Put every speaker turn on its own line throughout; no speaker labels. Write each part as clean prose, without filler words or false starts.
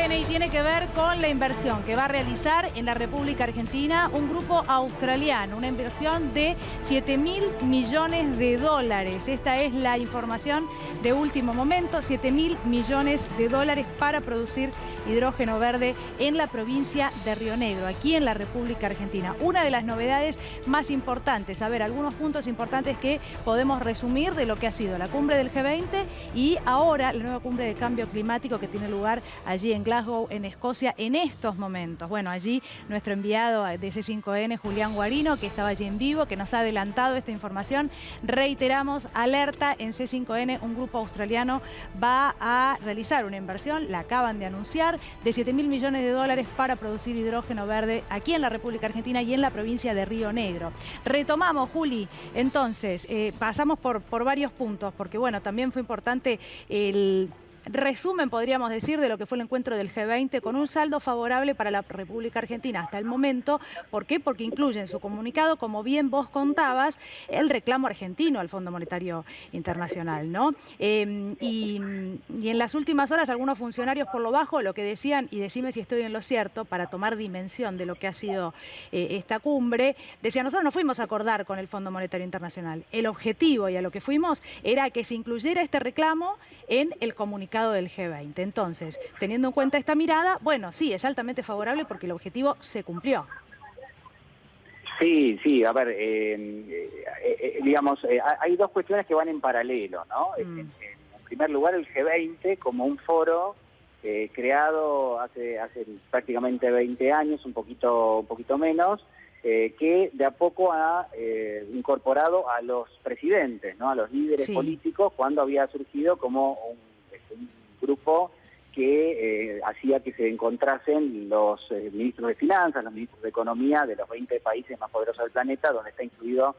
5N y tiene que ver con la inversión que va a realizar en la República Argentina un grupo australiano, una inversión de 7.000 millones de dólares. Esta es la información de último momento, 7.000 millones de dólares para producir hidrógeno verde en la provincia de Río Negro, aquí en la República Argentina. Una de las novedades más importantes, a ver, algunos puntos importantes que podemos resumir de lo que ha sido la cumbre del G20 y ahora la nueva cumbre de cambio climático que tiene lugar allí en Glasgow, en Escocia, en estos momentos. Bueno, allí nuestro enviado de C5N, Julián Guarino, que estaba allí en vivo, que nos ha adelantado esta información. Reiteramos, alerta en C5N, un grupo australiano va a realizar una inversión, la acaban de anunciar, de 7.000 millones de dólares para producir hidrógeno verde aquí en la República Argentina y en la provincia de Río Negro. Retomamos, Juli, entonces, pasamos por varios puntos, porque bueno, también fue importante el resumen, podríamos decir, de lo que fue el encuentro del G20 con un saldo favorable para la República Argentina hasta el momento. ¿Por qué? Porque incluye en su comunicado, como bien vos contabas, el reclamo argentino al Fondo Monetario Internacional, ¿no? Y en las últimas horas algunos funcionarios por lo bajo lo que decían, y decime si estoy en lo cierto, para tomar dimensión de lo que ha sido esta cumbre, decían, nosotros no fuimos a acordar con el Fondo Monetario Internacional. El objetivo y a lo que fuimos era que se incluyera este reclamo en el comunicado del G20. Entonces, teniendo en cuenta esta mirada, bueno, sí, es altamente favorable porque el objetivo se cumplió.
Sí, a ver, digamos, hay dos cuestiones que van en paralelo, ¿no? En primer lugar, el G20 como un foro creado hace prácticamente 20 años, un poquito menos, que de a poco ha incorporado a los presidentes, ¿no? A los líderes políticos, cuando había surgido como un grupo que hacía que se encontrasen los ministros de Finanzas, los ministros de Economía de los 20 países más poderosos del planeta, donde está incluido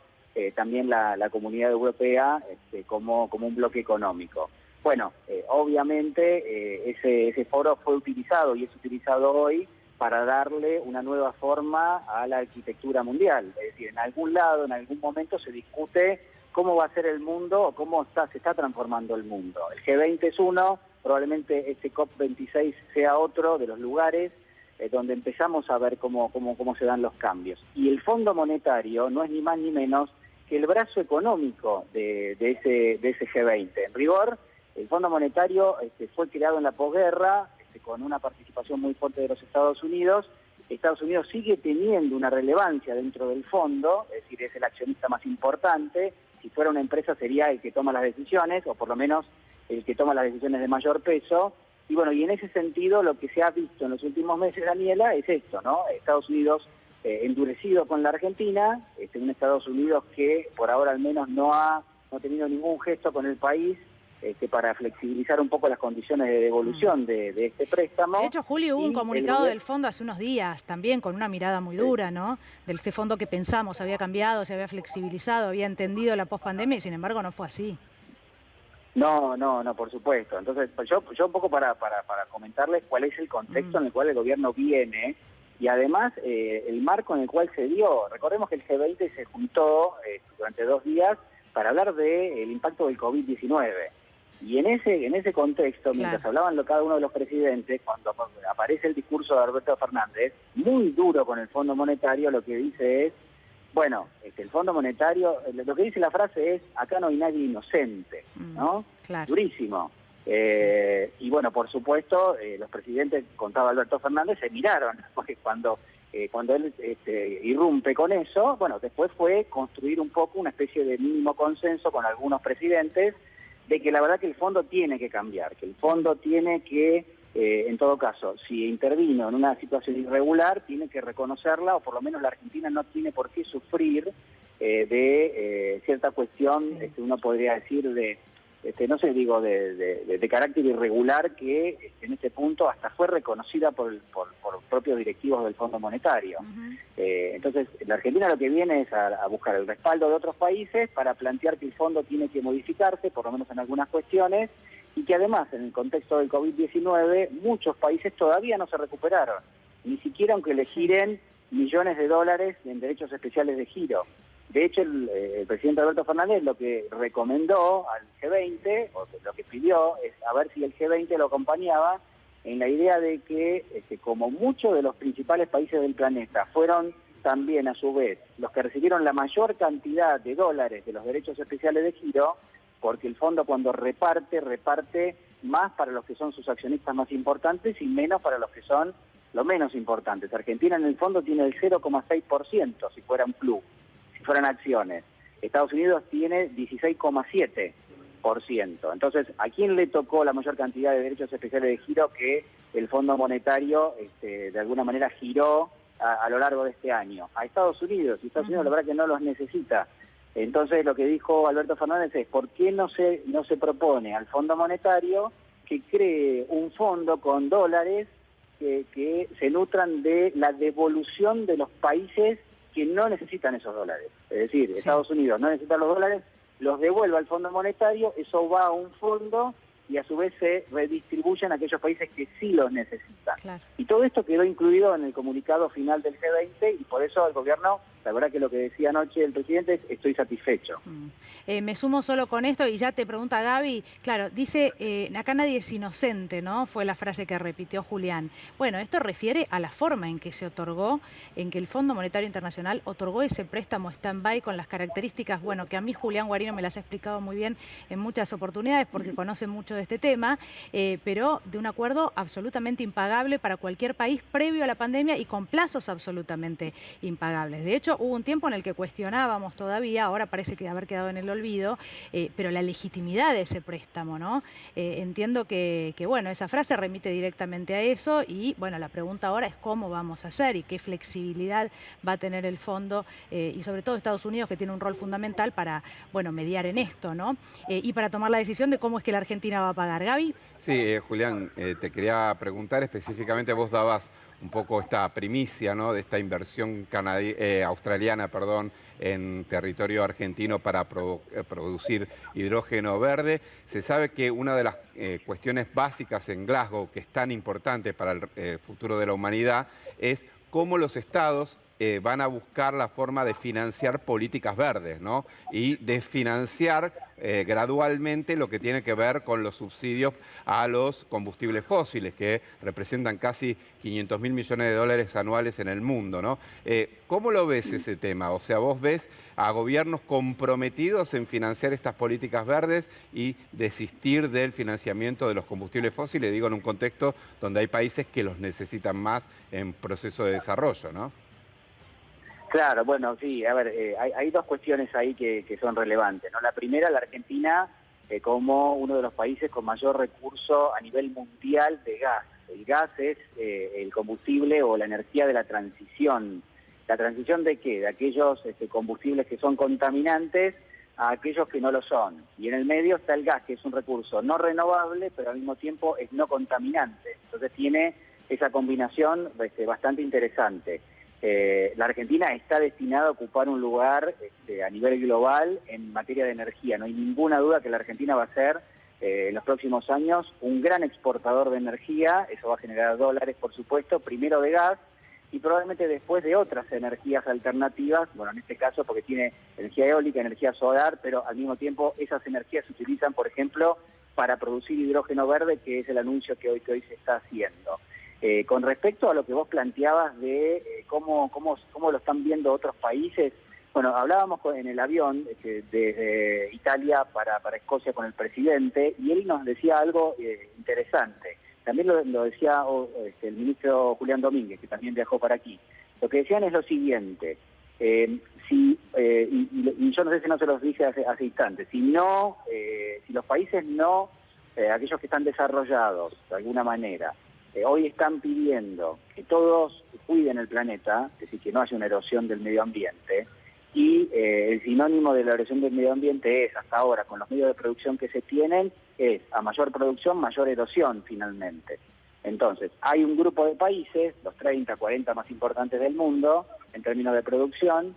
también la Comunidad Europea como un bloque económico. Bueno, obviamente ese foro fue utilizado y es utilizado hoy para darle una nueva forma a la arquitectura mundial. Es decir, en algún lado, en algún momento se discute cómo va a ser el mundo o cómo se está transformando el mundo. El G20 es uno, probablemente este COP26 sea otro de los lugares donde empezamos a ver cómo se dan los cambios. Y el Fondo Monetario no es ni más ni menos que el brazo económico de ese G20. En rigor, el Fondo Monetario fue creado en la posguerra con una participación muy fuerte de los Estados Unidos. Estados Unidos sigue teniendo una relevancia dentro del fondo, es decir, es el accionista más importante. Si fuera una empresa sería el que toma las decisiones, o por lo menos el que toma las decisiones de mayor peso. Y bueno, y en ese sentido lo que se ha visto en los últimos meses, Daniela, es esto, ¿no? Estados Unidos endurecido con la Argentina, un Estados Unidos que por ahora al menos no ha tenido ningún gesto con el país para flexibilizar un poco las condiciones de devolución de este préstamo.
De hecho, Julio, hubo un comunicado del fondo hace unos días también con una mirada muy dura, ¿no? Del ese fondo que pensamos había cambiado, se había flexibilizado, había entendido la pospandemia y sin embargo no fue así.
No, por supuesto. Entonces, yo un poco para comentarles cuál es el contexto en el cual el gobierno viene y además el marco en el cual se dio. Recordemos que el G20 se juntó durante 2 días para hablar del impacto del COVID-19. Y en ese contexto, mientras hablaban cada uno de los presidentes, cuando aparece el discurso de Alberto Fernández, muy duro con el Fondo Monetario, lo que dice es, bueno, el Fondo Monetario, lo que dice la frase es, acá no hay nadie inocente, ¿no? Claro. Durísimo. Y bueno, por supuesto, los presidentes, contaba Alberto Fernández, se miraron, porque cuando él irrumpe con eso, bueno, después fue construir un poco una especie de mínimo consenso con algunos presidentes de que la verdad que el fondo tiene que cambiar, que el fondo tiene que, en todo caso, si intervino en una situación irregular, tiene que reconocerla, o por lo menos la Argentina no tiene por qué sufrir de cierta cuestión, uno podría decir, de carácter irregular que en este punto hasta fue reconocida por propios directivos del Fondo Monetario. Entonces, la Argentina lo que viene es a buscar el respaldo de otros países para plantear que el fondo tiene que modificarse, por lo menos en algunas cuestiones, y que además, en el contexto del COVID-19, muchos países todavía no se recuperaron, ni siquiera aunque le giren millones de dólares en derechos especiales de giro. De hecho, el presidente Alberto Fernández lo que recomendó al G20, o lo que pidió, es a ver si el G20 lo acompañaba en la idea de que, como muchos de los principales países del planeta fueron también a su vez los que recibieron la mayor cantidad de dólares de los derechos especiales de giro, porque el fondo cuando reparte más para los que son sus accionistas más importantes y menos para los que son los menos importantes. Argentina en el fondo tiene el 0,6% si fuera un club, si fueran acciones. Estados Unidos tiene 16,7%. Entonces, ¿a quién le tocó la mayor cantidad de derechos especiales de giro que el Fondo Monetario de alguna manera giró a lo largo de este año? A Estados Unidos, y Estados Unidos la verdad que no los necesita. Entonces lo que dijo Alberto Fernández es, ¿por qué no se propone al Fondo Monetario que cree un fondo con dólares que se nutran de la devolución de los países que no necesitan esos dólares? Es decir, sí. Estados Unidos no necesita los dólares, los devuelve al Fondo Monetario, eso va a un fondo y a su vez se redistribuyen a aquellos países que sí los necesitan. Claro. Y todo esto quedó incluido en el comunicado final del G20 y por eso el gobierno, la verdad que lo que decía anoche el presidente es estoy satisfecho.
Me sumo solo con esto y ya te pregunta Gaby, claro, dice, acá nadie es inocente, ¿no? Fue la frase que repitió Julián. Bueno, esto refiere a la forma en que se otorgó, en que el Fondo Monetario Internacional otorgó ese préstamo stand-by con las características, bueno, que a mí Julián Guarino me las ha explicado muy bien en muchas oportunidades porque conoce mucho de este tema, pero de un acuerdo absolutamente impagable para cualquier país previo a la pandemia y con plazos absolutamente impagables. De hecho, hubo un tiempo en el que cuestionábamos todavía, ahora parece que haber quedado en el olvido, pero la legitimidad de ese préstamo, ¿no? Entiendo que, bueno, esa frase remite directamente a eso y, bueno, la pregunta ahora es cómo vamos a hacer y qué flexibilidad va a tener el fondo y sobre todo Estados Unidos, que tiene un rol fundamental para, bueno, mediar en esto, ¿no? Y para tomar la decisión de cómo es que la Argentina va a pagar. Gaby.
Sí, Julián, te quería preguntar específicamente, vos dabas un poco esta primicia, ¿no?, de esta inversión australiana, en territorio argentino para producir hidrógeno verde. Se sabe que una de las cuestiones básicas en Glasgow, que es tan importante para el futuro de la humanidad, es cómo los estados van a buscar la forma de financiar políticas verdes, ¿no? Y de financiar gradualmente lo que tiene que ver con los subsidios a los combustibles fósiles, que representan casi 500.000 millones de dólares anuales en el mundo, ¿no? ¿Cómo lo ves ese tema? O sea, ¿vos ves a gobiernos comprometidos en financiar estas políticas verdes y desistir del financiamiento de los combustibles fósiles? Digo, en un contexto donde hay países que los necesitan más en proceso de desarrollo, ¿no?
Claro, bueno, sí, a ver, hay dos cuestiones ahí que son relevantes, ¿no? La primera, la Argentina como uno de los países con mayor recurso a nivel mundial de gas. El gas es el combustible o la energía de la transición. ¿La transición de qué? De aquellos combustibles que son contaminantes a aquellos que no lo son. Y en el medio está el gas, que es un recurso no renovable, pero al mismo tiempo es no contaminante. Entonces tiene esa combinación bastante interesante. La Argentina está destinada a ocupar un lugar a nivel global en materia de energía. No hay ninguna duda que la Argentina va a ser en los próximos años un gran exportador de energía. Eso va a generar dólares, por supuesto, primero de gas y probablemente después de otras energías alternativas, bueno, en este caso porque tiene energía eólica, energía solar, pero al mismo tiempo esas energías se utilizan, por ejemplo, para producir hidrógeno verde, que es el anuncio que hoy se está haciendo. Con respecto a lo que vos planteabas de cómo lo están viendo otros países, bueno, hablábamos en el avión desde Italia para Escocia con el presidente y él nos decía algo interesante. También lo decía el ministro Julián Domínguez, que también viajó para aquí. Lo que decían es lo siguiente, y yo no sé si no se los dije hace instantes, si los países no, aquellos que están desarrollados de alguna manera, hoy están pidiendo que todos cuiden el planeta, es decir, que no haya una erosión del medio ambiente, y el sinónimo de la erosión del medio ambiente es, hasta ahora, con los medios de producción que se tienen, es a mayor producción, mayor erosión finalmente. Entonces, hay un grupo de países, los 30, 40 más importantes del mundo, en términos de producción,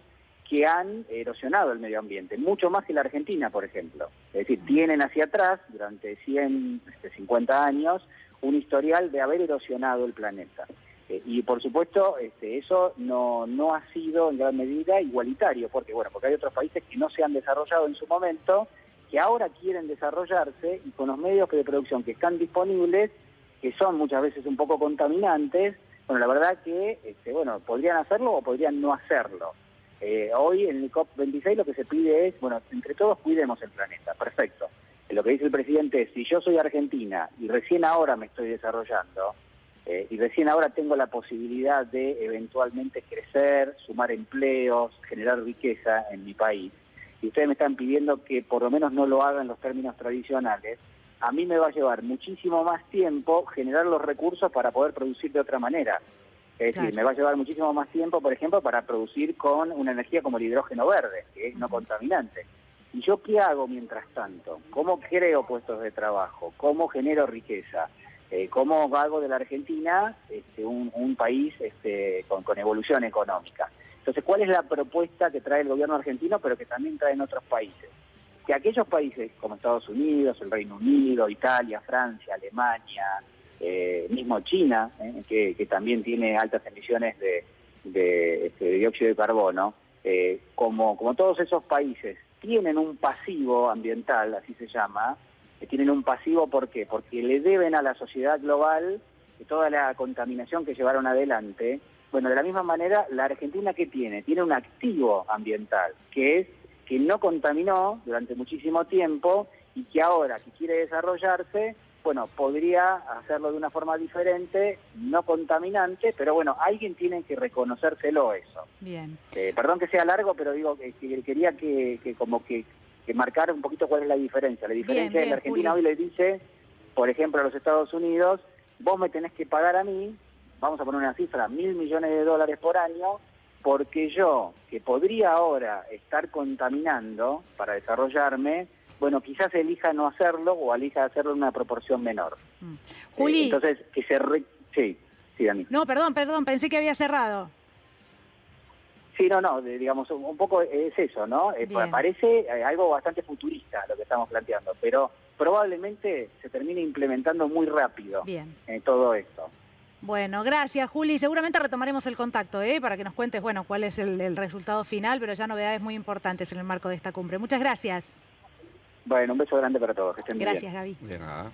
que han erosionado el medio ambiente, mucho más que la Argentina, por ejemplo. Es decir, tienen hacia atrás, durante 50 años, un historial de haber erosionado el planeta. Y por supuesto, eso no ha sido en gran medida igualitario, porque hay otros países que no se han desarrollado en su momento, que ahora quieren desarrollarse y con los medios de producción que están disponibles, que son muchas veces un poco contaminantes, bueno, la verdad que bueno, podrían hacerlo o podrían no hacerlo. Hoy en el COP26 lo que se pide es, bueno, entre todos cuidemos el planeta, perfecto. Lo que dice el presidente es, si yo soy Argentina y recién ahora me estoy desarrollando, y recién ahora tengo la posibilidad de eventualmente crecer, sumar empleos, generar riqueza en mi país, y ustedes me están pidiendo que por lo menos no lo haga en los términos tradicionales, a mí me va a llevar muchísimo más tiempo generar los recursos para poder producir de otra manera. Es decir, me va a llevar muchísimo más tiempo, por ejemplo, para producir con una energía como el hidrógeno verde, que es no contaminante. ¿Y yo qué hago mientras tanto? ¿Cómo creo puestos de trabajo? ¿Cómo genero riqueza? ¿Cómo hago de la Argentina un país con evolución económica? Entonces, ¿cuál es la propuesta que trae el gobierno argentino, pero que también traen otros países? Que aquellos países como Estados Unidos, el Reino Unido, Italia, Francia, Alemania, mismo China, que también tiene altas emisiones de dióxido de carbono, como todos esos países tienen un pasivo ambiental, así se llama, tienen un pasivo, ¿por qué? Porque le deben a la sociedad global toda la contaminación que llevaron adelante. Bueno, de la misma manera, la Argentina, ¿qué tiene? Tiene un activo ambiental, que es que no contaminó durante muchísimo tiempo y que ahora que quiere desarrollarse, bueno, podría hacerlo de una forma diferente, no contaminante, pero bueno, alguien tiene que reconocérselo eso.
Bien.
Perdón que sea largo, pero digo que quería que marcar un poquito cuál es la diferencia. La diferencia es que la Argentina hoy le dice, por ejemplo, a los Estados Unidos, vos me tenés que pagar a mí, vamos a poner una cifra, $1.000 millones por año, porque yo, que podría ahora estar contaminando para desarrollarme, bueno, quizás elija no hacerlo o elija hacerlo en una proporción menor.
Juli.
Entonces, que se... Sí, Dani.
No, perdón, pensé que había cerrado.
Sí, no, digamos, un poco es eso, ¿no? Parece algo bastante futurista lo que estamos planteando, pero probablemente se termine implementando muy rápido todo esto.
Bueno, gracias, Juli. Seguramente retomaremos el contacto, para que nos cuentes, bueno, cuál es el resultado final, pero ya novedades muy importantes en el marco de esta cumbre. Muchas gracias.
Bueno, un beso grande para todos. Que estén bien.
Gracias, Gaby.
De nada.